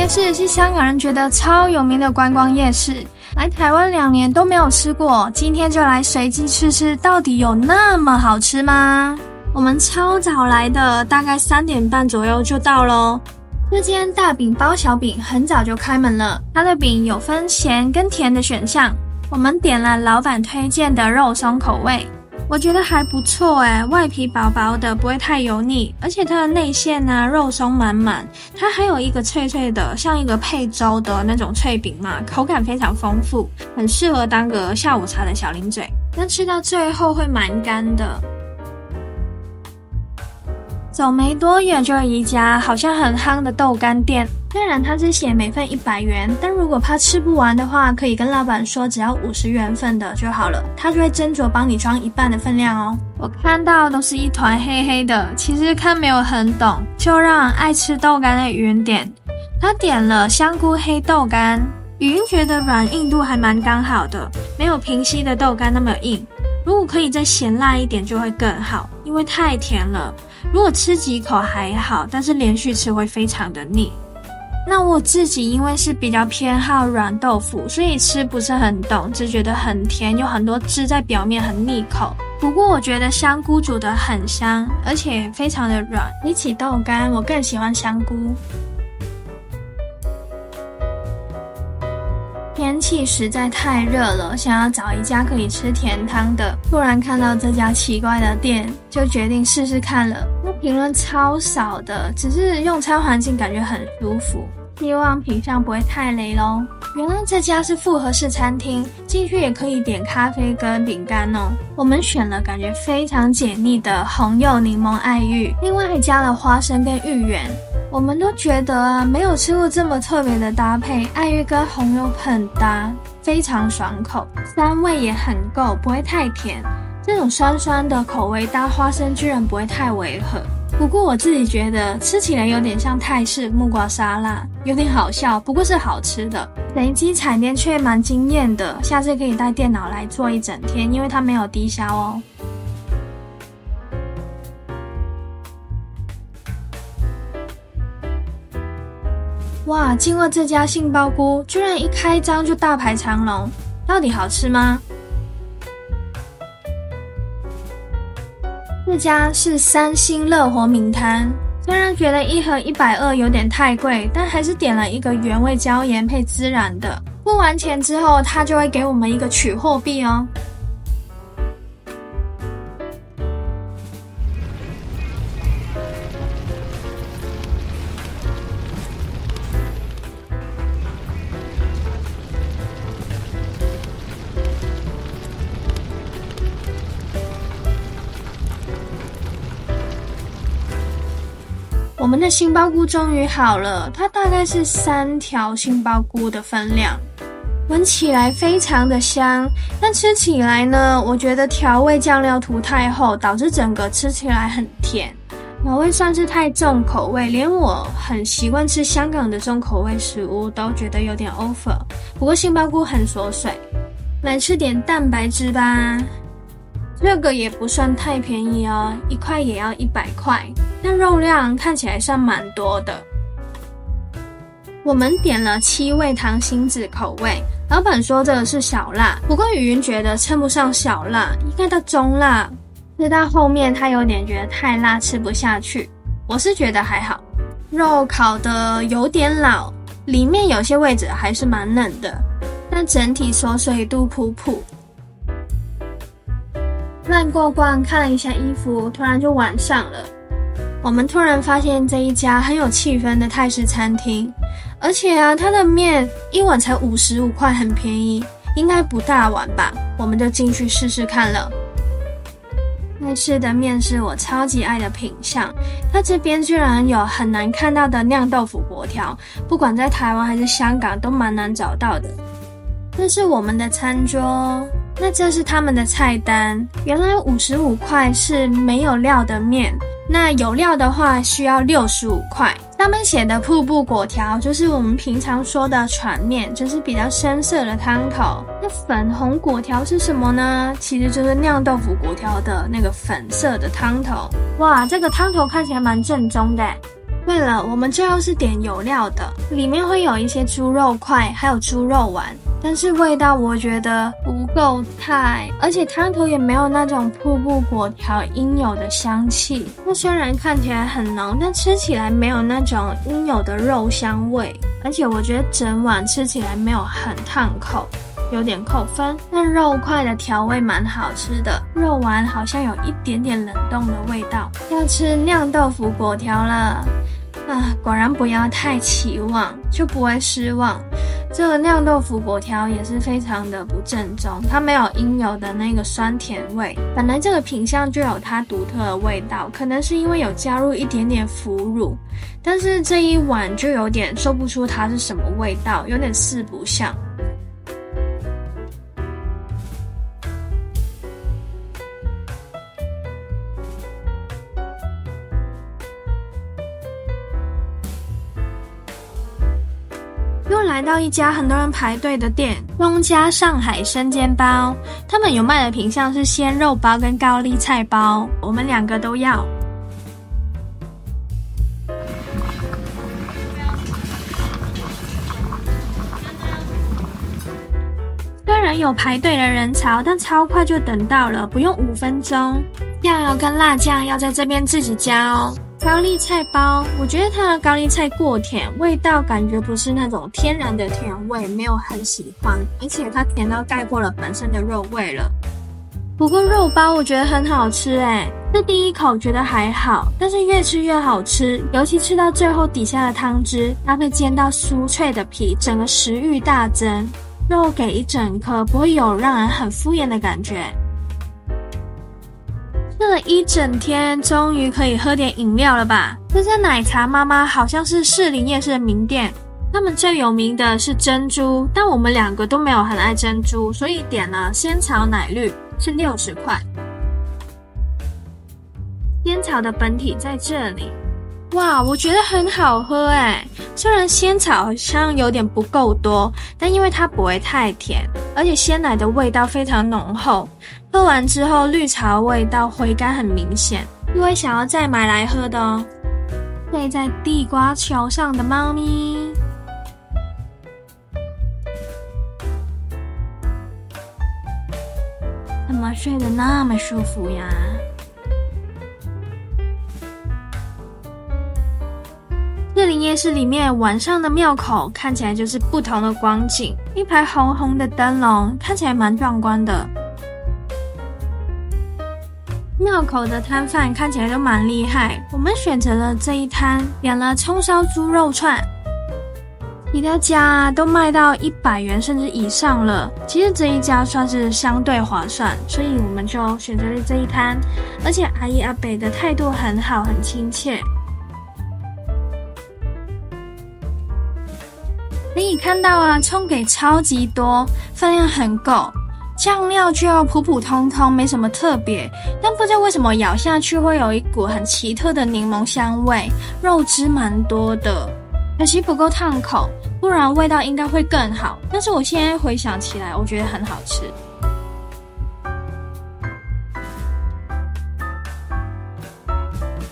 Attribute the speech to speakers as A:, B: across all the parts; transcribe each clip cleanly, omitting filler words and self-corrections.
A: 夜市是香港人觉得超有名的观光夜市，来台湾2年都没有吃过，今天就来随机吃吃，到底有那么好吃吗？我们超早来的，大概3点半左右就到咯。这间大饼包小饼很早就开门了，它的饼有分咸跟甜的选项，我们点了老板推荐的肉松口味，我觉得还不错外皮薄薄的，不会太油腻，而且它的内馅呢，肉松满满，它还有一个脆脆的，像一个配粥的那种脆饼嘛，口感非常丰富，很适合当个下午茶的小零嘴，但吃到最后会蛮干的。走没多远就有一家好像很夯的豆干店，虽然它是写每份100元，但如果怕吃不完的话，可以跟老板说只要50元份的就好了，他就会斟酌帮你装1半的分量哦。我看到都是一团黑黑的，其实看没有很懂，就让爱吃豆干的语音点，他点了香菇黑豆干，语音觉得软硬度还蛮刚好的，没有平溪的豆干那么硬，如果可以再咸辣一点就会更好，因为太甜了，如果吃几口还好，但是连续吃会非常的腻。那我自己因为是比较偏好软豆腐，所以吃不是很懂，只觉得很甜，有很多汁在表面，很腻口。不过我觉得香菇煮得很香，而且非常的软，比起豆干我更喜欢香菇。天气实在太热了，想要找一家可以吃甜汤的，突然看到这家奇怪的店，就决定试试看了。那评论超少的，只是用餐环境感觉很舒服，希望品相不会太雷咯。原来这家是复合式餐厅，进去也可以点咖啡跟饼干哦。我们选了感觉非常解腻的红柚柠檬爱玉，另外还加了花生跟芋圆。我们都觉得没有吃过这么特别的搭配，爱玉跟红柚很搭，非常爽口，酸味也很够，不会太甜。这种酸酸的口味搭花生居然不会太违和。不过我自己觉得吃起来有点像泰式木瓜沙拉，有点好笑，不过是好吃的。随机踩点却蛮惊艳的，下次可以带电脑来做一整天，因为它没有低消哦。哇，经过这家杏鲍菇，居然一开张就大排长龙，到底好吃吗？这家是3星乐活名摊，虽然觉得一盒120有点太贵，但还是点了一个原味椒盐配孜然的。付完钱之后，他就会给我们一个取货币哦。我们的杏鲍菇终于好了，它大概是3条杏鲍菇的分量，闻起来非常的香，但吃起来呢，我觉得调味酱料涂太厚，导致整个吃起来很甜，调味算是太重口味，连我很习惯吃香港的重口味食物都觉得有点 over。 不过杏鲍菇很锁水，来吃点蛋白质吧。这个也不算太便宜哦，1块也要100块，但肉量看起来算蛮多的。我们点了7味糖心子口味，老板说这个是小辣，不过语音觉得称不上小辣，应该到中辣。吃到后面他有点觉得太辣，吃不下去。我是觉得还好，肉烤得有点老，里面有些位置还是蛮嫩的，但整体锁水度普普。乱过逛看了一下衣服，突然就晚上了。我们突然发现这一家很有气氛的泰式餐厅，而且它的面一碗才55块，很便宜，应该不大碗吧。我们就进去试试看了。泰式的面是我超级爱的品项，它这边居然有很难看到的酿豆腐粿条，不管在台湾还是香港都蛮难找到的。这是我们的餐桌，那这是他们的菜单。原来55块是没有料的面，那有料的话需要65块。上面写的瀑布粿条就是我们平常说的船面，就是比较深色的汤头。那粉红粿条是什么呢？其实就是酿豆腐粿条的那个粉色的汤头。哇，这个汤头看起来蛮正宗的。对了，我们最后是点有料的，里面会有一些猪肉块，还有猪肉丸，但是味道我觉得不够太，而且汤头也没有那种瀑布粿条应有的香气。那虽然看起来很浓，但吃起来没有那种应有的肉香味，而且我觉得整碗吃起来没有很烫口，有点扣分。但肉块的调味蛮好吃的，肉丸好像有一点点冷冻的味道。要吃酿豆腐粿条了啊，果然不要太期望，就不会失望。这个酿豆腐粿条也是非常的不正宗，它没有应有的那个酸甜味。本来这个品相就有它独特的味道，可能是因为有加入一点点腐乳，但是这一碗就有点说不出它是什么味道，有点四不像。又来到一家很多人排队的店，东家上海生煎包，他们有卖的品项是鲜肉包跟高丽菜包，我们2个都要。虽然有排队的人潮，但超快就等到了，不用5分钟。酱油跟辣酱要在这边自己加哦。高丽菜包，我觉得它的高丽菜过甜，味道感觉不是那种天然的甜味，没有很喜欢，而且它甜到盖过了本身的肉味了。不过肉包我觉得很好吃诶，这第一口觉得还好，但是越吃越好吃，尤其吃到最后底下的汤汁，搭配煎到酥脆的皮，整个食欲大增。肉给一整颗，不会有让人很敷衍的感觉。吃了一整天，终于可以喝点饮料了吧？这家奶茶妈妈好像是士林夜市的名店，他们最有名的是珍珠，但我们2个都没有很爱珍珠，所以点了仙草奶绿，是60块。仙草的本体在这里。哇，我觉得很好喝诶，虽然仙草好像有点不够多，但因为它不会太甜，而且鲜奶的味道非常浓厚，喝完之后绿茶味道回甘很明显，是会想要再买来喝的哦。睡在地瓜球上的猫咪，怎么睡得那么舒服呀？士林夜市里面晚上的庙口看起来就是不同的光景，一排红红的灯笼，看起来蛮壮观的。庙口的摊贩看起来都蛮厉害，我们选择了这一摊，点了葱烧猪肉串，其他家都卖到100元甚至以上了，其实这一家算是相对划算，所以我们就选择了这一摊，而且阿姨阿伯的态度很好，很亲切。可以看到啊，葱给超级多，分量很够，酱料就普普通通，没什么特别，但不知道为什么咬下去会有一股很奇特的柠檬香味，肉汁蛮多的，可惜不够烫口，不然味道应该会更好，但是我现在回想起来，我觉得很好吃。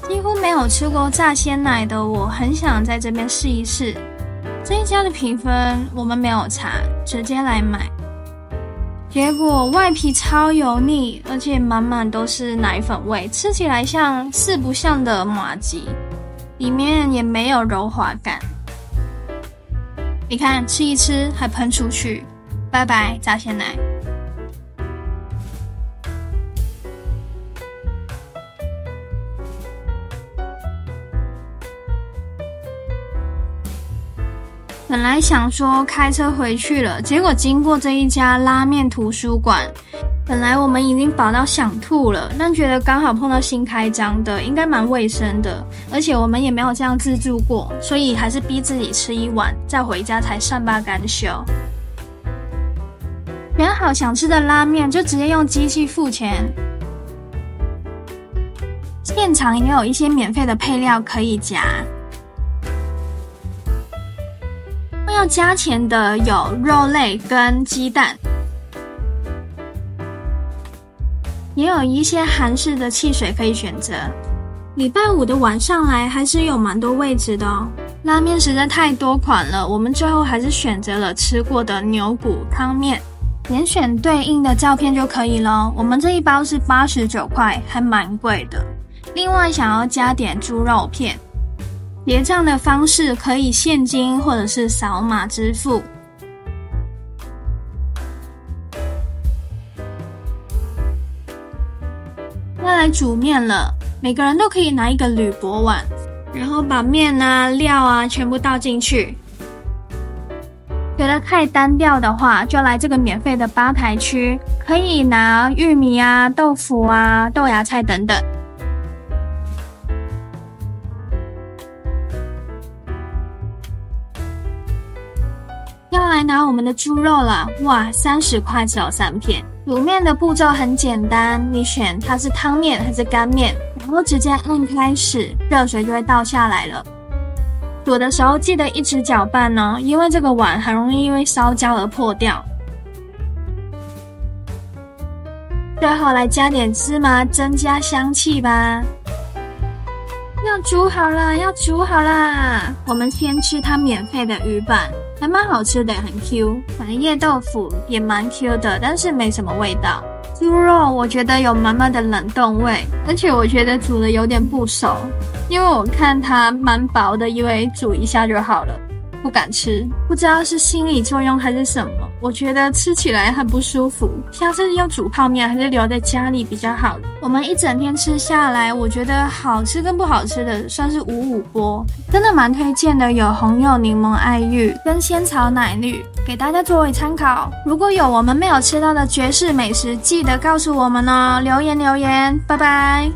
A: 几乎没有吃过炸鲜奶的我，很想在这边试一试。这一家的评分我们没有查，直接来买。结果外皮超油腻，而且满满都是奶粉味，吃起来像四不像的麻糬，里面也没有柔滑感。你看，吃一吃还喷出去，拜拜炸鲜奶。本来想说开车回去了，结果经过这一家拉面图书馆，本来我们已经饱到想吐了，但觉得刚好碰到新开张的，应该蛮卫生的，而且我们也没有这样自助过，所以还是逼自己吃一碗，再回家才善罢甘休。选好想吃的拉面就直接用机器付钱，现场也有一些免费的配料可以夹。要加钱的有肉类跟鸡蛋，也有一些韩式的汽水可以选择。礼拜五的晚上来还是有蛮多位置的哦。拉面实在太多款了，我们最后还是选择了吃过的牛骨汤面，点选对应的照片就可以咯。我们这一包是89块，还蛮贵的。另外想要加点猪肉片，结账的方式可以现金或者是扫码支付。要来煮面了，每个人都可以拿一个铝箔碗，然后把面啊、料啊全部倒进去。觉得太单调的话，就来这个免费的吧台区，可以拿玉米啊、豆腐啊、豆芽菜等等。要来拿我们的猪肉了，哇，30块只有3片。卤面的步骤很简单，你选它是汤面还是干面，然后直接按开始，热水就会倒下来了。煮的时候记得一直搅拌哦，因为这个碗很容易因为烧焦而破掉。最后来加点芝麻，增加香气吧。要煮好啦，要煮好啦！我们先吃它免费的鱼板，还蛮好吃的，很 Q。白叶豆腐也蛮 Q 的，但是没什么味道。猪肉我觉得有满满的冷冻味，而且我觉得煮的有点不熟，因为我看它蛮薄的，以为煮一下就好了，不敢吃。不知道是心理作用还是什么，我觉得吃起来很不舒服。下次要煮泡面还是留在家里比较好。我们一整天吃下来，我觉得好吃跟不好吃的算是5-5波，真的蛮推荐的。有红柚柠檬爱玉跟仙草奶绿，给大家作为参考。如果有我们没有吃到的绝世美食，记得告诉我们哦，留言，拜拜。